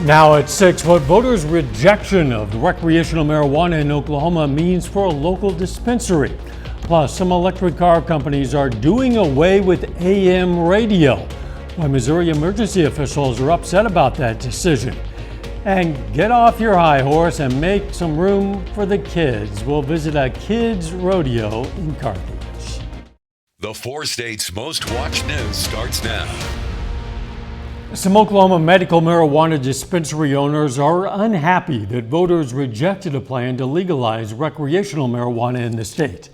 Now at 6, what voters' rejection of recreational marijuana in Oklahoma means for a local dispensary. Plus, some electric car companies are doing away with AM radio. Why Missouri emergency officials are upset about that decision. And get off your high horse and make some room for the kids. We'll visit a kids' rodeo in Carthage. The 4 states' most watched news starts now. Some Oklahoma medical marijuana dispensary owners are unhappy that voters rejected a plan to legalize recreational marijuana in the state.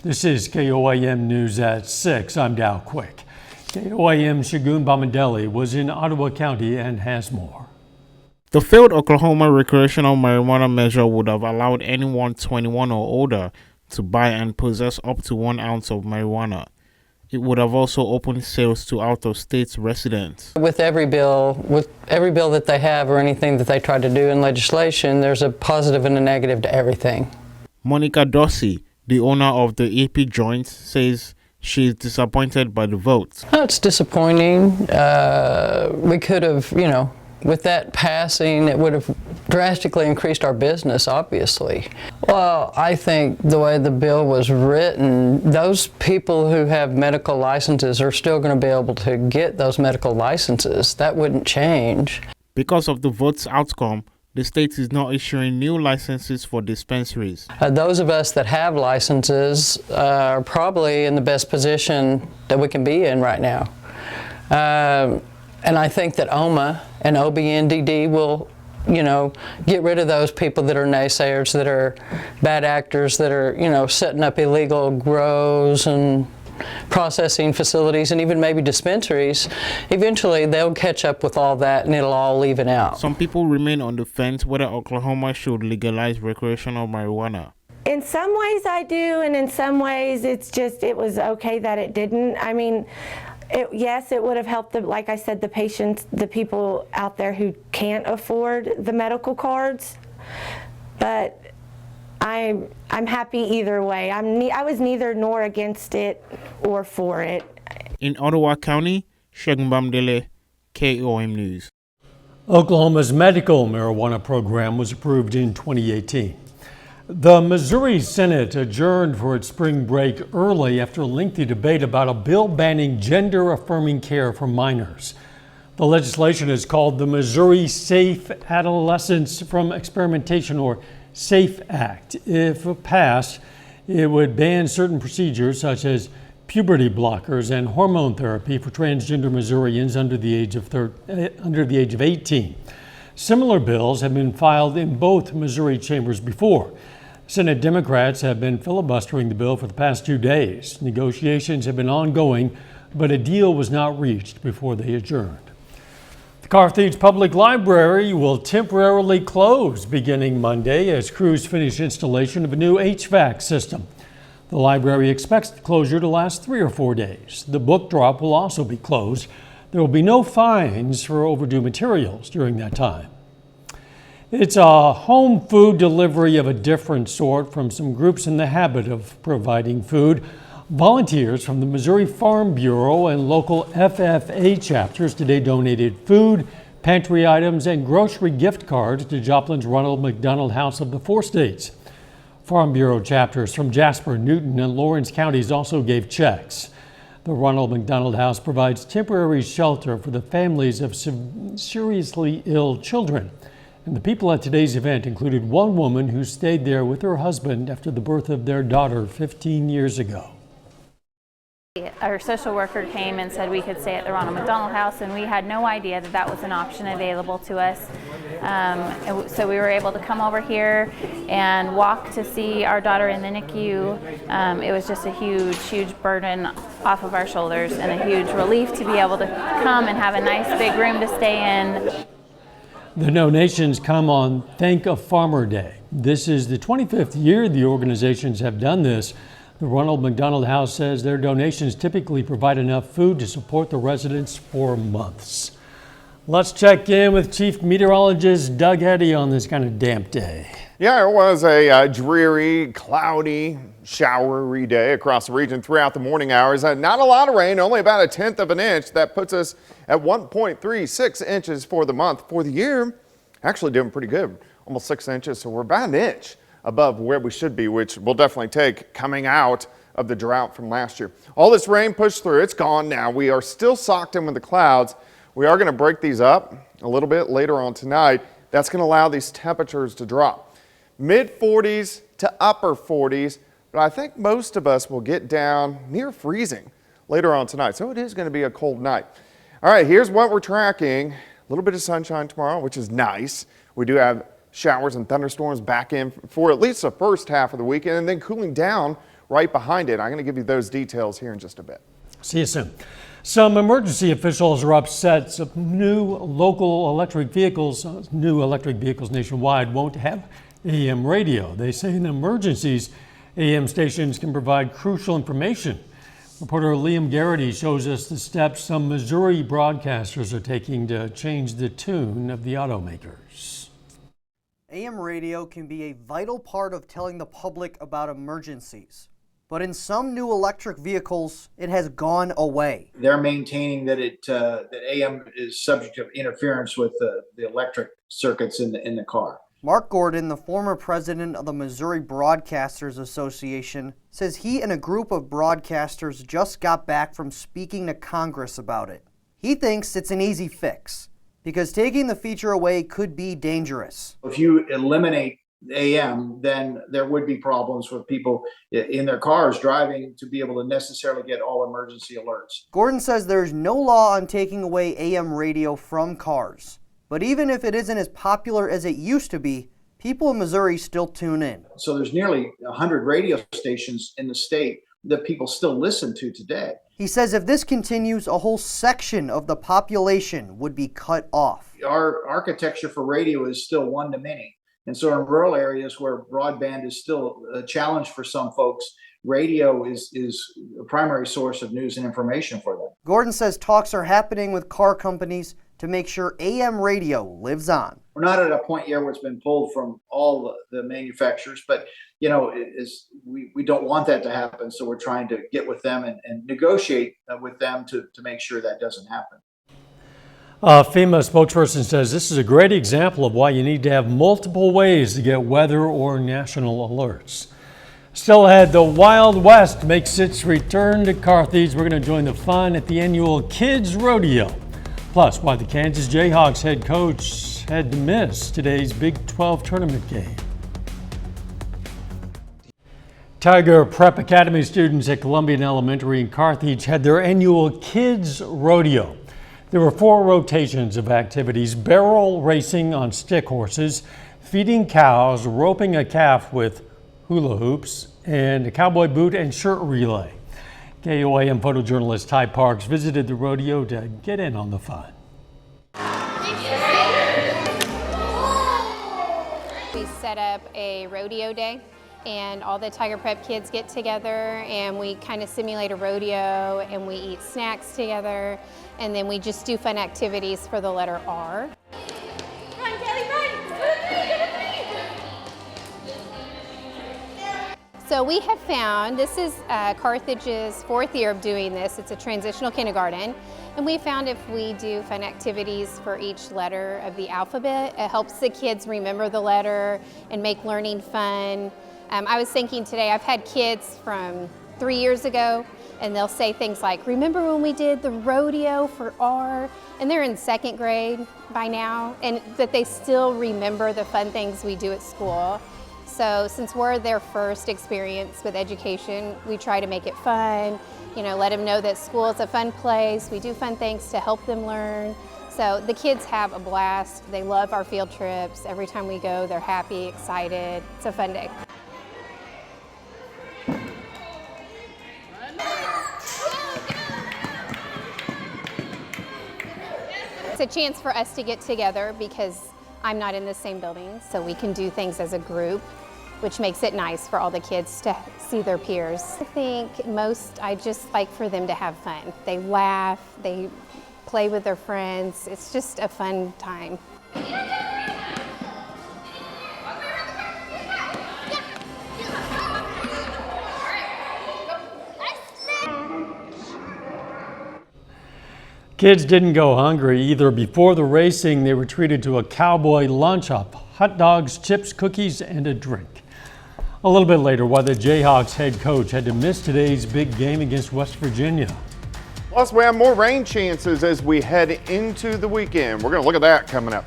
This is KOAM News at 6. I'm Dow Quick. KOAM Shagun Bamadelli was in Ottawa County and has more. The failed Oklahoma recreational marijuana measure would have allowed anyone 21 or older to buy and possess up to 1 ounce of marijuana. It would have also opened sales to out-of-state residents. With every bill that they have or anything that they try to do in legislation, there's a positive and a negative to everything. Monica Dorsey, the owner of the AP joint, says she is disappointed by the vote. It's disappointing. We could have, with that passing, it would have drastically increased our business, obviously. Well, I think the way the bill was written, those people who have medical licenses are still going to be able to get those medical licenses. That wouldn't change. Because of the vote's outcome, the state is not issuing new licenses for dispensaries. Those of us that have licenses are probably in the best position that we can be in right now. And I think that OMA and OBNDD will, get rid of those people that are naysayers, that are bad actors, that are, setting up illegal grows and processing facilities and even maybe dispensaries. Eventually, they'll catch up with all that and it'll all even out. Some people remain on the fence whether Oklahoma should legalize recreational marijuana. In some ways I do, and in some ways it was okay that it didn't. I mean, yes, it would have helped, like I said, the patients, the people out there who can't afford the medical cards. But I'm happy either way. I was neither nor against it or for it. In Ottawa County, Shagun Bamdele, KOAM News. Oklahoma's medical marijuana program was approved in 2018. The Missouri Senate adjourned for its spring break early after a lengthy debate about a bill banning gender-affirming care for minors. The legislation is called the Missouri Safe Adolescence from Experimentation, or SAFE Act. If passed, it would ban certain procedures such as puberty blockers and hormone therapy for transgender Missourians under the age of 18. Similar bills have been filed in both Missouri chambers before. Senate Democrats have been filibustering the bill for the past 2 days. Negotiations have been ongoing, but a deal was not reached before they adjourned. The Carthage Public Library will temporarily close beginning Monday as crews finish installation of a new HVAC system. The library expects the closure to last 3 or 4 days. The book drop will also be closed. There will be no fines for overdue materials during that time. It's a home food delivery of a different sort from some groups in the habit of providing food. Volunteers from the Missouri Farm Bureau and local FFA chapters today donated food, pantry items, and grocery gift cards to Joplin's Ronald McDonald House of the 4 states. Farm Bureau chapters from Jasper, Newton, and Lawrence counties also gave checks. The Ronald McDonald House provides temporary shelter for the families of seriously ill children. And the people at today's event included one woman who stayed there with her husband after the birth of their daughter 15 years ago. Our social worker came and said we could stay at the Ronald McDonald House, and we had no idea that that was an option available to us. So we were able to come over here and walk to see our daughter in the NICU. It was just a huge burden off of our shoulders and a huge relief to be able to come and have a nice big room to stay in. The donations come on Thank a Farmer Day. This is the 25th year the organizations have done this. The Ronald McDonald House says their donations typically provide enough food to support the residents for months. Let's check in with Chief Meteorologist Doug Eddy on this kind of damp day. Yeah, it was a dreary, cloudy, showery day across the region throughout the morning hours. Not a lot of rain, only about 1/10 of an inch. That puts us at 1.36 inches for the month. For the year, Actually doing pretty good, almost 6 inches. So we're about an inch above where we should be, which we'll definitely take coming out of the drought from last year. All this rain pushed through, it's gone now. We are still socked in with the clouds. We are going to break these up a little bit later on tonight. That's going to allow these temperatures to drop. Mid 40s to upper 40s, but I think most of us will get down near freezing later on tonight. So it is going to be a cold night. All right, here's what we're tracking. A little bit of sunshine tomorrow, which is nice. We do have showers and thunderstorms back in for at least the first half of the weekend, and then cooling down right behind it. I'm going to give you those details here in just a bit. See you soon. Some emergency officials are upset some new electric vehicles nationwide won't have AM radio. They say in emergencies, AM stations can provide crucial information. Reporter Liam Garrity shows us the steps some Missouri broadcasters are taking to change the tune of the automakers. AM radio can be a vital part of telling the public about emergencies. But in some new electric vehicles, it has gone away. They're maintaining that that AM is subject to interference with the electric circuits in the car. Mark Gordon, the former president of the Missouri Broadcasters Association, says he and a group of broadcasters just got back from speaking to Congress about it. He thinks it's an easy fix because taking the feature away could be dangerous. If you eliminate AM, then there would be problems with people in their cars driving to be able to necessarily get all emergency alerts. Gordon says there's no law on taking away AM radio from cars. But even if it isn't as popular as it used to be, people in Missouri still tune in. So there's nearly 100 radio stations in the state that people still listen to today. He says if this continues, a whole section of the population would be cut off. Our architecture for radio is still one to many. And so in rural areas where broadband is still a challenge for some folks, radio is a primary source of news and information for them. Gordon says talks are happening with car companies to make sure AM radio lives on. We're not at a point yet where it's been pulled from all the manufacturers, but we don't want that to happen. So we're trying to get with them and negotiate with them to make sure that doesn't happen. FEMA spokesperson says this is a great example of why you need to have multiple ways to get weather or national alerts. Still ahead, the Wild West makes its return to Carthage. We're going to join the fun at the annual Kids Rodeo. Plus, why the Kansas Jayhawks head coach had to miss today's Big 12 tournament game. Tiger Prep Academy students at Columbian Elementary in Carthage had their annual Kids Rodeo. There were 4 rotations of activities: barrel racing on stick horses, feeding cows, roping a calf with hula hoops, and a cowboy boot and shirt relay. KOAM photojournalist Ty Parks visited the rodeo to get in on the fun. We set up a rodeo day, and all the Tiger Prep kids get together and we kind of simulate a rodeo and we eat snacks together, and then we just do fun activities for the letter R. Run, Kelly, run! So we have found, this is Carthage's 4th year of doing this. It's a transitional kindergarten. And we found if we do fun activities for each letter of the alphabet, it helps the kids remember the letter and make learning fun. I was thinking today, I've had kids from 3 years ago, and they'll say things like, remember when we did the rodeo for R? And they're in 2nd grade by now, and that they still remember the fun things we do at school. So since we're their first experience with education, we try to make it fun, let them know that school is a fun place. We do fun things to help them learn. So the kids have a blast. They love our field trips. Every time we go, they're happy, excited. It's a fun day. It's a chance for us to get together because I'm not in the same building, so we can do things as a group, which makes it nice for all the kids to see their peers. I think I just like for them to have fun. They laugh, they play with their friends. It's just a fun time. Kids didn't go hungry either. Before the racing, they were treated to a cowboy lunch of hot dogs, chips, cookies, and a drink. A little bit later, why the Jayhawks head coach had to miss today's big game against West Virginia. Plus, we have more rain chances as we head into the weekend. We're going to look at that coming up.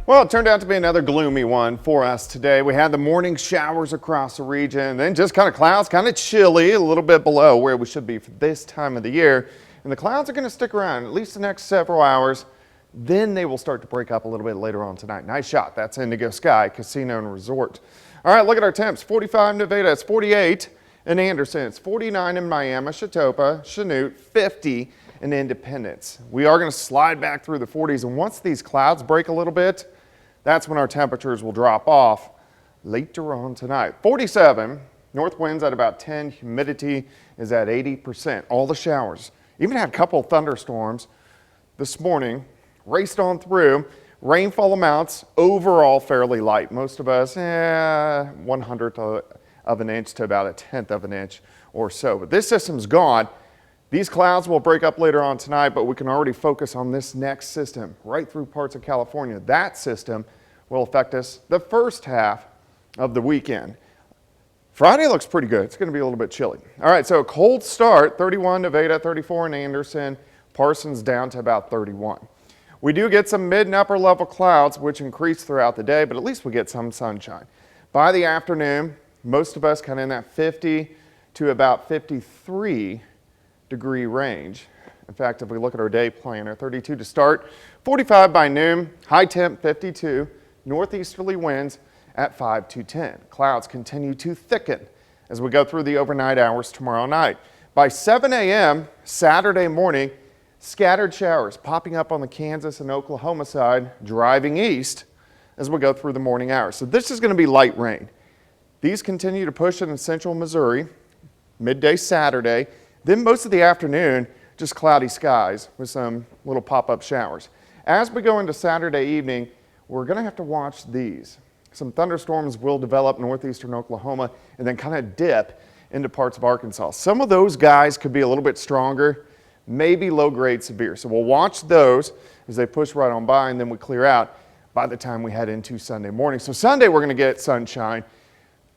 Well, it turned out to be another gloomy one for us today. We had the morning showers across the region, then just kind of clouds, kind of chilly, a little bit below where we should be for this time of the year. And the clouds are going to stick around at least the next several hours. Then they will start to break up a little bit later on tonight. Nice shot. That's Indigo Sky Casino and Resort. All right, look at our temps. 45 in Nevada. It's 48 in Anderson. It's 49 in Miami, Chatopa, Chanute, 50 in Independence. We are going to slide back through the 40s. And once these clouds break a little bit, that's when our temperatures will drop off later on tonight. 47, north winds at about 10, humidity is at 80%. All the showers, even had a couple of thunderstorms this morning, raced on through. Rainfall amounts overall fairly light. Most of us, 1/100th of an inch to about 1/10 of an inch or so. But this system's gone. These clouds will break up later on tonight, but we can already focus on this next system right through parts of California. That system will affect us the first half of the weekend. Friday looks pretty good. It's going to be a little bit chilly. All right, so a cold start, 31 Nevada, 34 in Anderson, Parsons down to about 31. We do get some mid and upper level clouds, which increase throughout the day, but at least we get some sunshine. By the afternoon, most of us kind of in that 50 to about 53 degree range. In fact, if we look at our day planner, 32 to start, 45 by noon, high temp 52, northeasterly winds at 5 to 10. Clouds continue to thicken as we go through the overnight hours tomorrow night. By 7 a.m. Saturday morning, scattered showers popping up on the Kansas and Oklahoma side, driving east as we go through the morning hours. So this is going to be light rain. These continue to push in central Missouri, midday Saturday. Then most of the afternoon, just cloudy skies with some little pop-up showers. As we go into Saturday evening, we're going to have to watch these. Some thunderstorms will develop northeastern Oklahoma and then kind of dip into parts of Arkansas. Some of those guys could be a little bit stronger, maybe low-grade severe. So we'll watch those as they push right on by, and then we clear out by the time we head into Sunday morning. So Sunday we're going to get sunshine,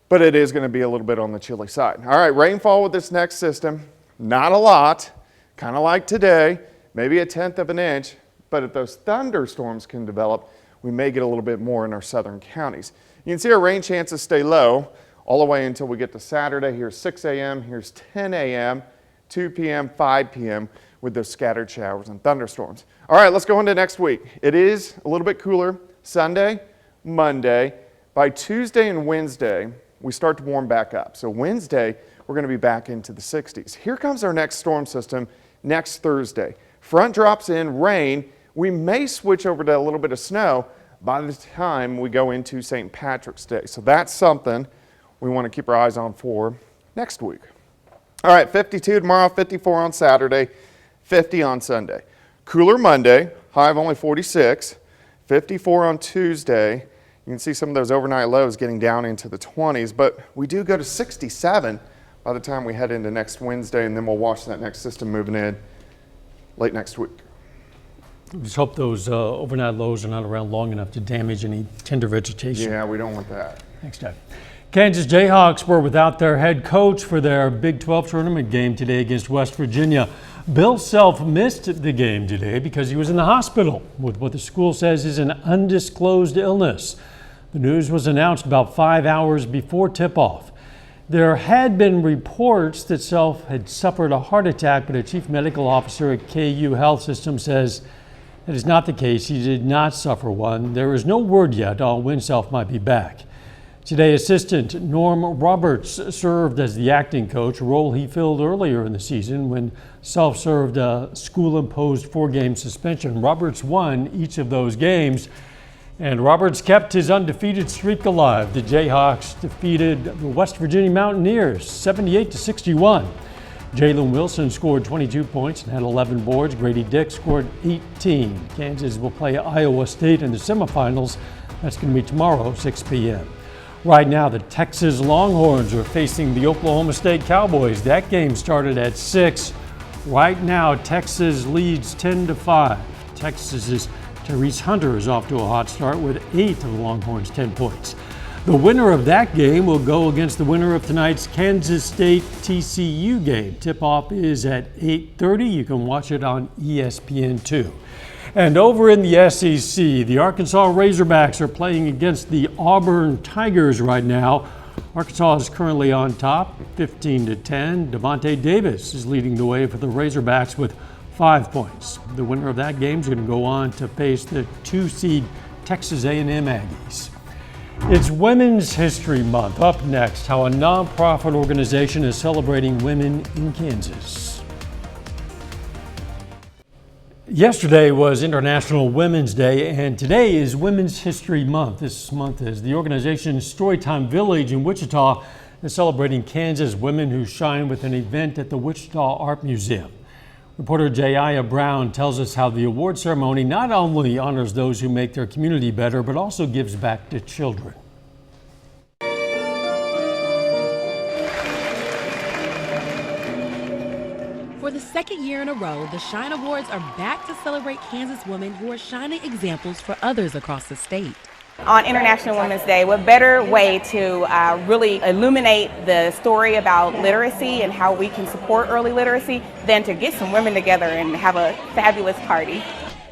but it is going to be a little bit on the chilly side. All right, rainfall with this next system. Not a lot, kind of like today, maybe 1/10 of an inch, but if those thunderstorms can develop, we may get a little bit more in our southern counties. You can see our rain chances stay low all the way until we get to Saturday. Here's 6 a.m., here's 10 a.m., 2 p.m., 5 p.m. with those scattered showers and thunderstorms. All right, let's go into next week. It is a little bit cooler Sunday, Monday. By Tuesday and Wednesday, we start to warm back up. So Wednesday, we're going to be back into the 60s. Here comes our next storm system next Thursday. Front drops in, rain. We may switch over to a little bit of snow by the time we go into St. Patrick's Day. So that's something we want to keep our eyes on for next week. All right, 52 tomorrow, 54 on Saturday, 50 on Sunday. Cooler Monday, high of only 46, 54 on Tuesday. You can see some of those overnight lows getting down into the 20s, but we do go to 67 by the time we head into next Wednesday, and then we'll watch that next system moving in late next week. Just hope those overnight lows are not around long enough to damage any tender vegetation. Yeah, we don't want that. Thanks, Doug. Kansas Jayhawks were without their head coach for their Big 12 tournament game today against West Virginia. Bill Self missed the game today because he was in the hospital with what the school says is an undisclosed illness. The news was announced about 5 hours before tip-off. There had been reports that Self had suffered a heart attack, but a chief medical officer at KU Health System says that is not the case. He did not suffer one. There is no word yet on when Self might be back. Today, assistant Norm Roberts served as the acting coach, a role he filled earlier in the season when Self served a school-imposed 4-game suspension. Roberts won each of those games, and Roberts kept his undefeated streak alive. The Jayhawks defeated the West Virginia Mountaineers 78-61. Jalen Wilson scored 22 points and had 11 boards. Grady Dick scored 18. Kansas will play Iowa State in the semifinals. That's going to be tomorrow, 6 p.m. Right now, the Texas Longhorns are facing the Oklahoma State Cowboys. That game started at 6. Right now, Texas leads 10-5. Texas's Tyrese Hunter is off to a hot start with 8 of the Longhorns' 10 points. The winner of that game will go against the winner of tonight's Kansas State TCU game. Tip-off is at 8:30. You can watch it on ESPN2. And over in the SEC, the Arkansas Razorbacks are playing against the Auburn Tigers right now. Arkansas is currently on top, 15-10. Devontae Davis is leading the way for the Razorbacks with 5 points. The winner of that game is going to go on to face the 2-seed Texas A&M Aggies. It's Women's History Month. Up next, how a nonprofit organization is celebrating women in Kansas. Yesterday was International Women's Day, and today is Women's History Month. This month is the organization Storytime Village in Wichita is celebrating Kansas women who shine with an event at the Wichita Art Museum. Reporter Jaiya Brown tells us how the award ceremony not only honors those who make their community better, but also gives back to children. For the second year in a row, the Shine Awards are back to celebrate Kansas women who are shining examples for others across the state. On International Women's Day, what better way to really illuminate the story about literacy and how we can support early literacy than to get some women together and have a fabulous party.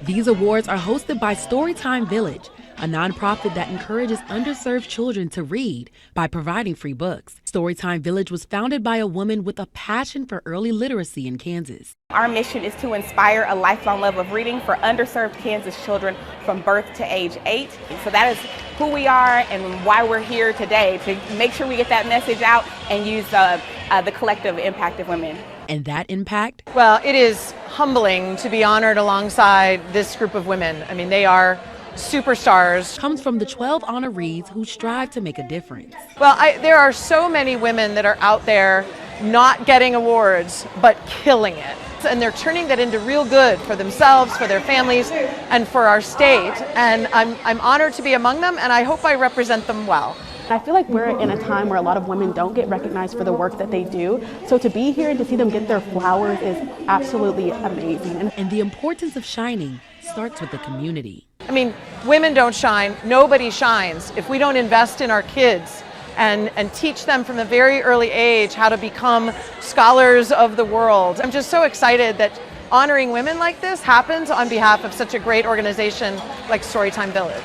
These awards are hosted by Storytime Village, a nonprofit that encourages underserved children to read by providing free books. Storytime Village was founded by a woman with a passion for early literacy in Kansas. Our mission is to inspire a lifelong love of reading for underserved Kansas children from birth to age 8. So that is who we are and why we're here today, to make sure we get that message out and use the collective impact of women. And that impact? Well, it is humbling to be honored alongside this group of women. I mean, they are superstars. Comes from the 12 honorees who strive to make a difference. Well, there are so many women that are out there not getting awards, but killing it. And they're turning that into real good for themselves, for their families, and for our state. And I'm honored to be among them, and I hope I represent them well. I feel like we're in a time where a lot of women don't get recognized for the work that they do. So to be here and to see them get their flowers is absolutely amazing. And the importance of shining starts with the community. I mean, women don't shine, nobody shines if we don't invest in our kids and teach them from a very early age how to become scholars of the world. I'm just so excited that honoring women like this happens on behalf of such a great organization like Storytime Village.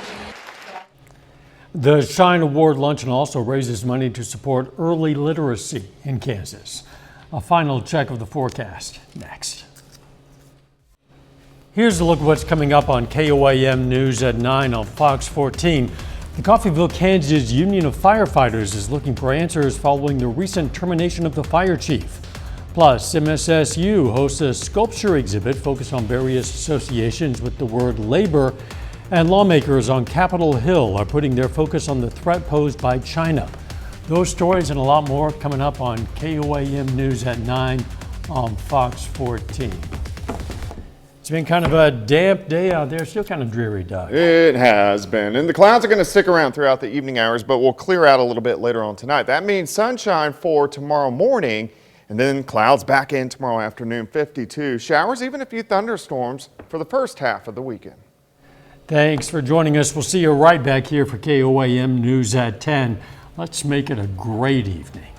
The Shine Award Luncheon also raises money to support early literacy in Kansas. A final check of the forecast next. Here's a look at what's coming up on KOAM News at 9 on Fox 14. The Coffeyville, Kansas Union of Firefighters is looking for answers following the recent termination of the fire chief. Plus, MSSU hosts a sculpture exhibit focused on various associations with the word labor, and lawmakers on Capitol Hill are putting their focus on the threat posed by China. Those stories and a lot more coming up on KOAM News at 9 on Fox 14. It's been kind of a damp day out there, still kind of dreary, Doug. It has been. And the clouds are going to stick around throughout the evening hours, but will clear out a little bit later on tonight. That means sunshine for tomorrow morning, and then clouds back in tomorrow afternoon, 52. Showers, even a few thunderstorms for the first half of the weekend. Thanks for joining us. We'll see you right back here for KOAM News at 10. Let's make it a great evening.